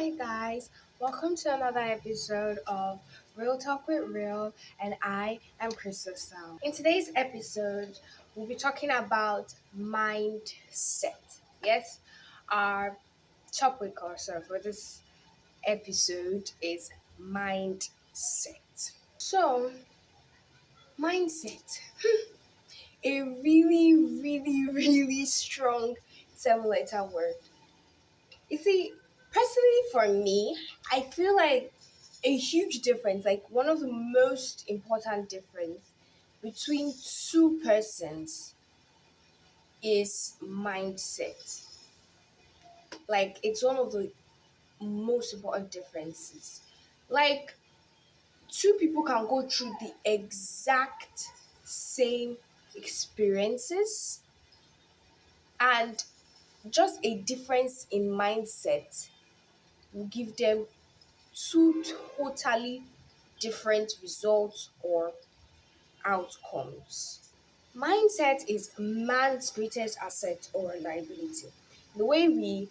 Hi guys, welcome to another episode of Real Talk with Real, and I am Crystal. In today's episode, we'll be talking about mindset. Yes, our topic also for this episode is mindset. So, mindset, a really strong seven-letter word. You see, personally for me, I feel like a huge difference, like one of the most important difference between two persons is mindset. Like it's one of the most important differences. Like two people can go through the exact same experiences and just a difference in mindset will give them two totally different results or outcomes. Mindset is man's greatest asset or liability. The way we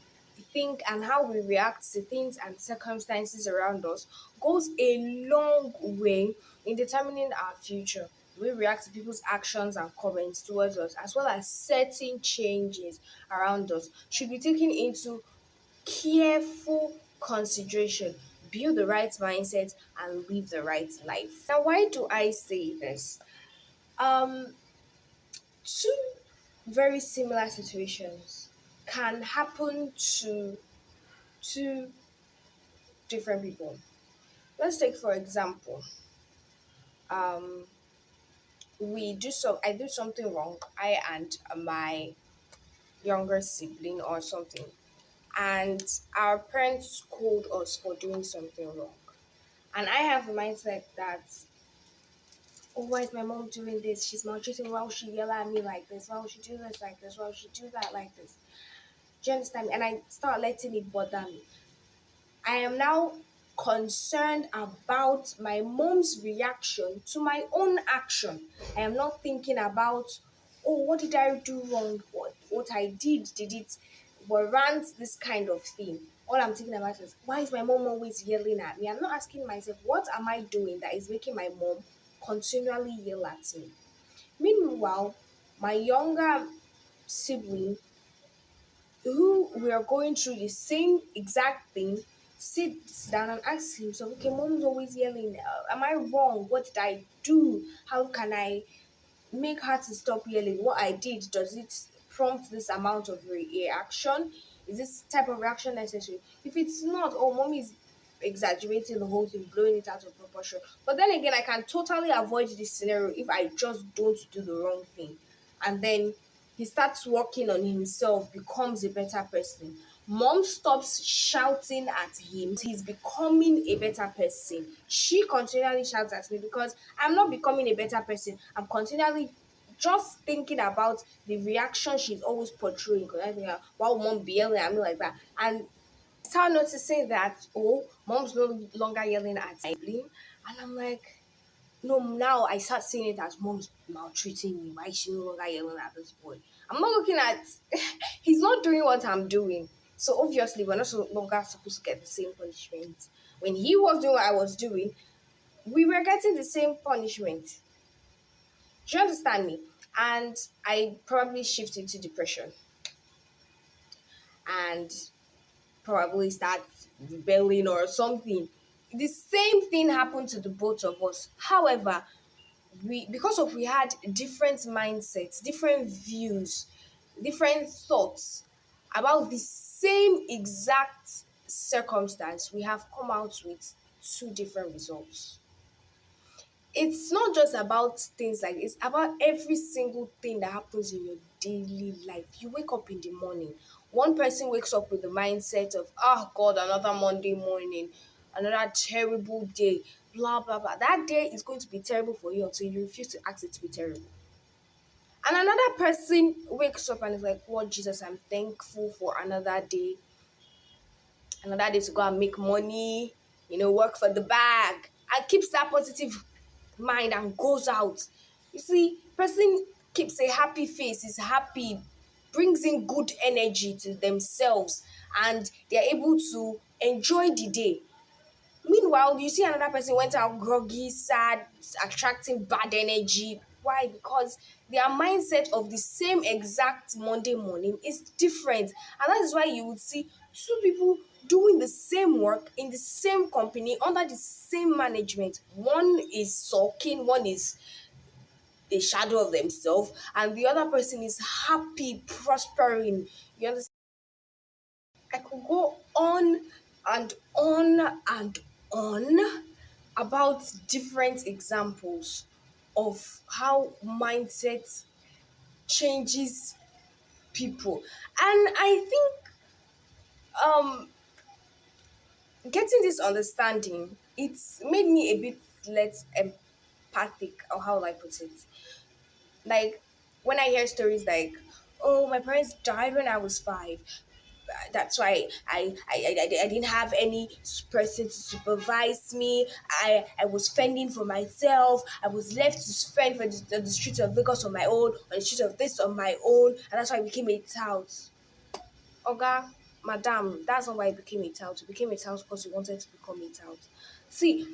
think and how we react to things and circumstances around us goes a long way in determining our future. The way we react to people's actions and comments towards us, as well as certain changes around us, should be taken into careful consideration, build the right mindset, and live the right life. Now, why do I say this? Um, Two very similar situations can happen to two different people. Let's take for example, um, I do something wrong. I and my younger sibling or something, and our parents scold us for doing something wrong. And I have the mindset that, oh, why is my mom doing this? She's maltreating me. Why would she yell at me like this? Why would she do this like this? Why would she do that like this? Do you understand me? And I start letting it bother me. I am now concerned about my mom's reaction to my own action. I am not thinking about, oh, what did I do wrong? What I did it warrant this kind of thing? All I'm thinking about is, why is my mom always yelling at me? I'm not asking myself, what am I doing that is making my mom continually yell at me? Meanwhile, my younger sibling, who we are going through the same exact thing, sits down and asks himself, okay, mom's always yelling. Am I wrong? What did I do? How can I make her to stop yelling? What I did, does it prompt this amount of reaction? Is this type of reaction necessary? If it's not, oh, mom is exaggerating the whole thing, blowing it out of proportion. But then again, I can totally avoid this scenario if I just don't do the wrong thing. And then he starts working on himself, becomes a better person. Mom stops shouting at him. He's becoming a better person. She continually shouts at me because I'm not becoming a better person. I'm continually just thinking about the reaction she's always portraying. Because I think, why would mom be yelling at me like that? And start noticing that, oh, mom's no longer yelling at my sibling. And I'm like, no, now I start seeing it as mom's maltreating me. Why is she no longer yelling at this boy? I'm not looking at, he's not doing what I'm doing. So obviously, we're not so longer supposed to get the same punishment. When he was doing what I was doing, we were getting the same punishment. Do you understand me? And I probably shifted to depression and probably start rebelling or something. The same thing happened to the both of us. However, we had different mindsets, different views, different thoughts about the same exact circumstance, we have come out with two different results. It's not just about things like it's about every single thing that happens in your daily life. You wake up in the morning. One person wakes up with the mindset of, oh God, another Monday morning, another terrible day, blah blah blah. That day is going to be terrible for you until you refuse to ask it to be terrible. And another person wakes up and is like, "What, Jesus, I'm thankful for another day to go and make money, work for the bag," and keeps that positive mind and goes out. You see, person keeps a happy face, is happy, brings in good energy to themselves, and they're able to enjoy the day. Meanwhile, you see another person went out groggy, sad, attracting bad energy. Why? Because their mindset of the same exact Monday morning is different. And that is why you would see two people doing the same work in the same company under the same management. One is sulking, one is a shadow of themselves, and the other person is happy, prospering. You understand? I could go on and on and on about different examples of how mindset changes people. And I think um getting this understanding, it's made me a bit less empathic, or how will I put it? Like when I hear stories like, oh, my parents died when I was 5. That's why I didn't have any person to supervise me. I was fending for myself. I was left to fend for the streets of Lagos on my own, on the streets of this on my own, and that's why I became a tout. Oga, madam, that's not why I became a tout. You became a tout because you wanted to become a tout. See,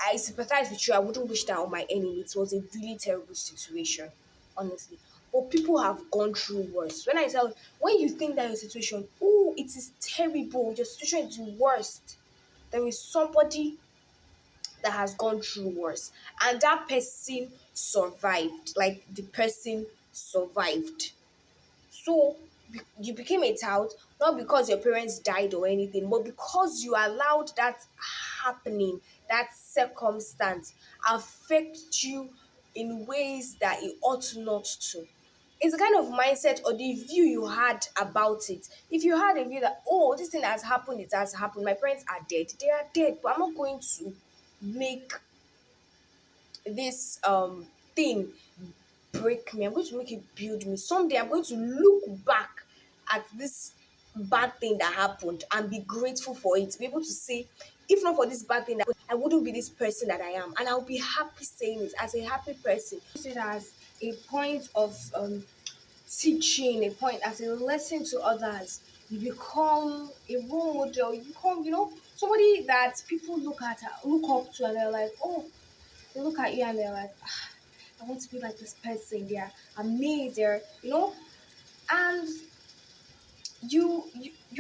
I sympathize with you. I wouldn't wish that on my enemy. It was a really terrible situation, honestly. But people have gone through worse. When I tell, when you think that your situation, oh, it is terrible, your situation is the worst. There is somebody that has gone through worse, and that person survived. Like the person survived. So you became a child not because your parents died or anything, but because you allowed that happening, that circumstance affect you in ways that it ought not to. It's the kind of mindset or the view you had about it. If you had a view that, oh, this thing has happened, it has happened, my parents are dead, they are dead, but I'm not going to make this thing break me. I'm going to make it build me. Someday I'm going to look back at this bad thing that happened and be grateful for it. Be able to say, if not for this bad thing, that I wouldn't be this person that I am. And I'll be happy saying it as a happy person. Use it as a point of teaching, a point as a lesson to others. You become a role model. You become, somebody that people look up to, and they're like, oh, they look at you and they're like, I want to be like this person. They're amazed. And you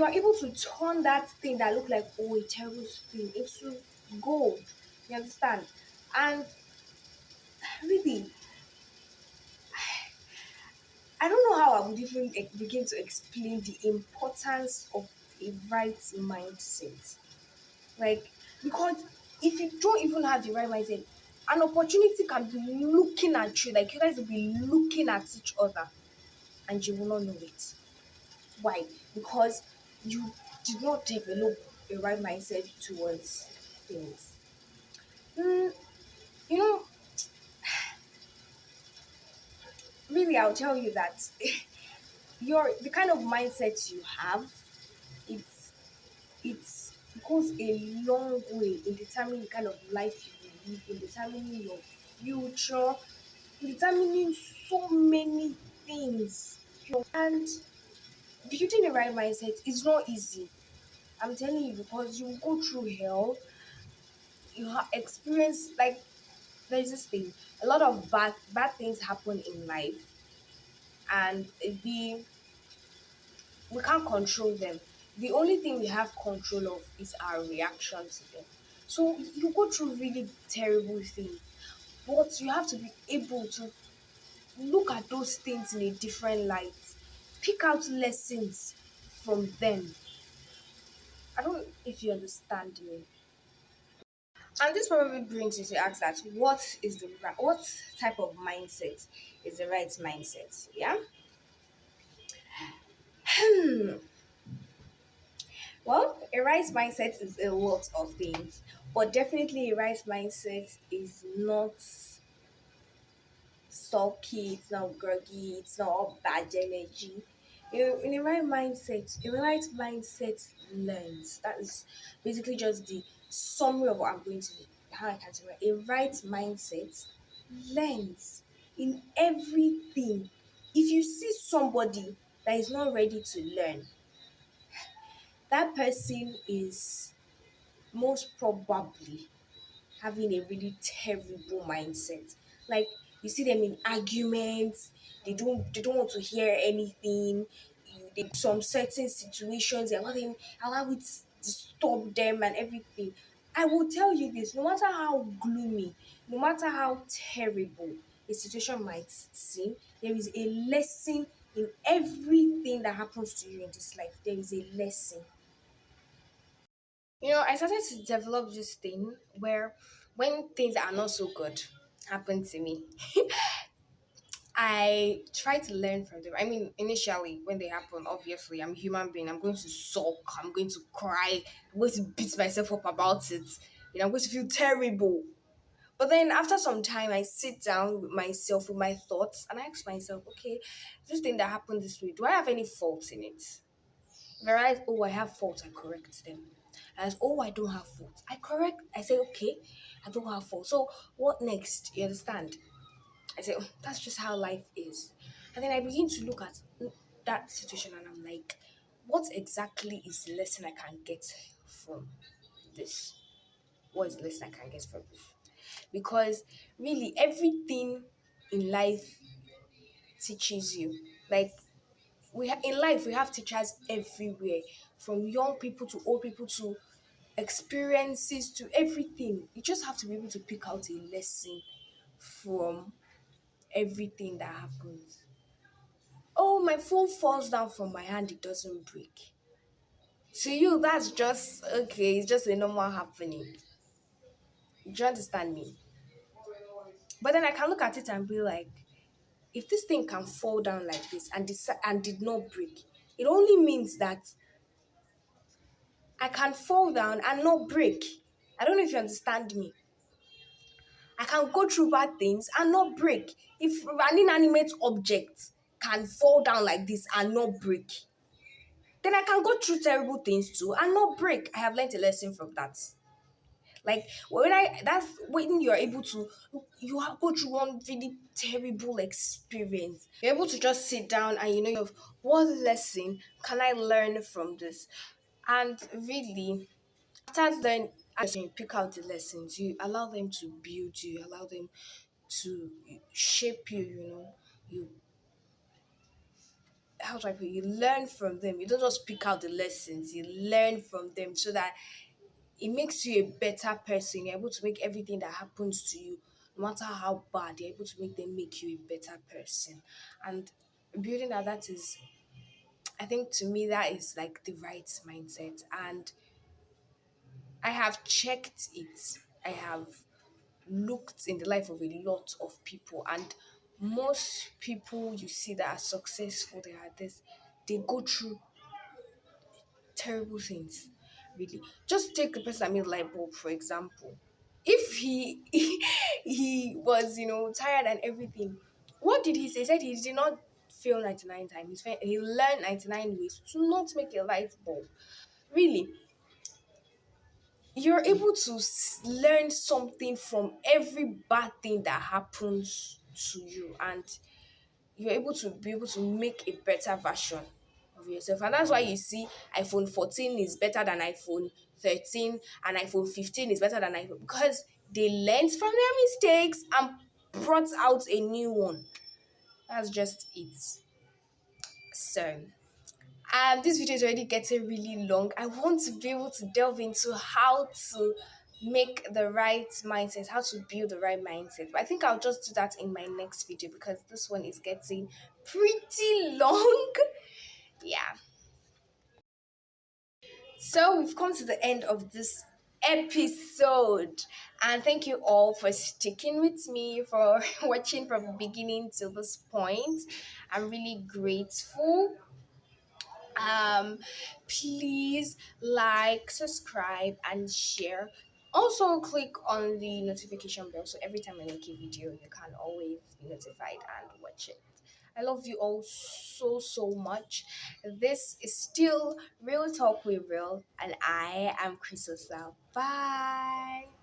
are able to turn that thing that looked like, oh, a terrible thing into gold. You understand? And really, I don't know how I would even begin to explain the importance of a right mindset. Like, because if you don't even have the right mindset, an opportunity can be looking at you, like you guys will be looking at each other, and you will not know it. Why? Because you did not develop a right mindset towards things. Mm, you know, really, I'll tell you that the kind of mindset you have, it's it's goes a long way in determining the kind of life you will live, in determining your future, in determining so many things. And building a right mindset is not easy. I'm telling you, because you go through hell, you experience, like, there's this thing, a lot of bad things happen in life, and we can't control them. The only thing we have control of is our reaction to them. So you go through really terrible things, but you have to be able to look at those things in a different light, pick out lessons from them. I don't know if you understand me. And this probably brings you to ask that what type of mindset is the right mindset? Yeah. Well, a right mindset is a lot of things, but definitely a right mindset is not sulky, it's not groggy, it's not all bad energy. In a right mindset learns. That is basically just the summary of what I'm going to how I can say it. A right mindset learns in everything. If you see somebody that is not ready to learn, that person is most probably having a really terrible mindset. Like you see them in arguments, they don't want to hear anything. Some certain situations, they allow it to disturb them and everything. I will tell you this: no matter how gloomy, no matter how terrible a situation might seem, there is a lesson in everything that happens to you in this life. There is a lesson. I started to develop this thing where when things are not so good happen to me, I try to learn from them. I mean, initially, when they happen, obviously, I'm a human being. I'm going to sulk. I'm going to cry. I'm going to beat myself up about it. I'm going to feel terrible. But then after some time, I sit down with myself, with my thoughts, and I ask myself, okay, this thing that happened this week, do I have any fault in it? Whereas, oh, I have faults, I correct them. As oh, I don't have faults, I correct. I say, okay, I don't have faults. So what next? You understand? I say, "Oh, that's just how life is." And then I begin to look at that situation and I'm like, what exactly is the lesson I can get from this? What is the lesson I can get from this? Because really, everything in life teaches you. Like in life we have teachers everywhere, from young people to old people to experiences to everything. You just have to be able to pick out a lesson from everything that happens. Oh, my phone falls down from my hand, it doesn't break. To you, that's just okay, it's just a normal happening. Do you understand me? But then I can look at it and be like, if this thing can fall down like this and did not break, it only means that I can fall down and not break. I don't know if you understand me. I can go through bad things and not break. If an inanimate object can fall down like this and not break, then I can go through terrible things too and not break. I have learned a lesson from that. Like that's when you're able to go through one really terrible experience. You're able to just sit down and what lesson can I learn from this? And really, after then, as you pick out the lessons, you allow them to build you, allow them to shape you, you how do I put it? You learn from them. You don't just pick out the lessons, you learn from them so that it makes you a better person. You're able to make everything that happens to you, no matter how bad, you're able to make you a better person. And building that is, I think to me, that is like the right mindset. And I have checked it. I have looked in the life of a lot of people, and most people you see that are successful, they go through terrible things. Really, just take the person that made light bulb for example. If he was tired and everything, what did he say? He said he did not fail 99 times. He learned 99 ways to not make a light bulb. Really, you're able to learn something from every bad thing that happens to you, and you're able to make a better version of yourself. And that's why you see iPhone 14 is better than iPhone 13 and iPhone 15 is better than iPhone, because they learned from their mistakes and brought out a new one. That's just it. So this video is already getting really long. I want to be able to delve into how to make the right mindset, how to build the right mindset. But I think I'll just do that in my next video because this one is getting pretty long. Yeah. So we've come to the end of this episode, and thank you all for sticking with me, for watching from the beginning to this point. I'm really grateful. Please like, subscribe, and share. Also click on the notification bell so every time I make a video you can always be notified and watch it. I love you all so much. This is still Real Talk with Real, and I am Chrysosa. Bye.